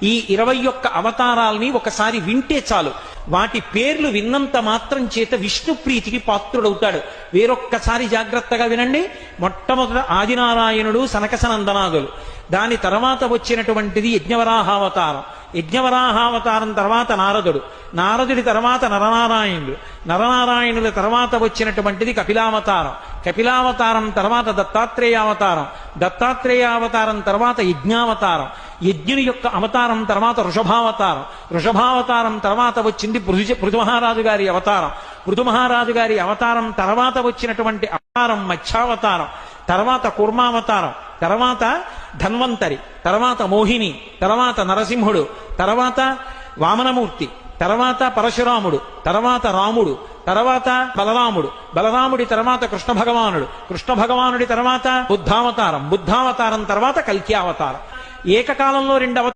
ఈ 21 అవతారాల్ని ఒకసారి వింటే చాలు. వాటి పేర్లు విన్నంత మాత్రం చేత విష్ణు ప్రీతికి పాత్రుడవుతాడు. వేరొక్కసారి జాగ్రత్తగా వినండి. మొట్టమొదట ఆదినారాయణుడు, సనకసనందనాదులు. దాని తర్వాత వచ్చినటువంటిది యజ్ఞవరాహావతారం. యజ్ఞవరాహావతారం తర్వాత నారదుడు. నారదుడి తర్వాత నరనారాయణుడు. నరనారాయణుల తర్వాత వచ్చినటువంటిది కపిలావతారం. కపిలావతారం తర్వాత దత్తాత్రేయావతారం. దత్తాత్రేయావతారం తర్వాత యజ్ఞావతారం. యజ్ఞుని యొక్క అవతారం తర్వాత వృషభావతారం. వృషభావతారం తర్వాత వచ్చింది పృథుమహారాజు గారి అవతారం. పృథుమహారాజు గారి అవతారం తర్వాత వచ్చినటువంటి అవతారం మత్స్యావతారం. తర్వాత కూర్మావతారం. తర్వాత ధన్వంతరి. తర్వాత మోహిని. తర్వాత నరసింహుడు. తర్వాత వామనమూర్తి. తర్వాత పరశురాముడు. తర్వాత రాముడు. తర్వాత బలరాముడు. బలరాముడి తర్వాత కృష్ణ భగవానుడు. కృష్ణ భగవానుడి తర్వాత బుద్ధావతారం. బుద్ధావతారం తర్వాత కల్కి అవతారం. ఏకకాలంలో 2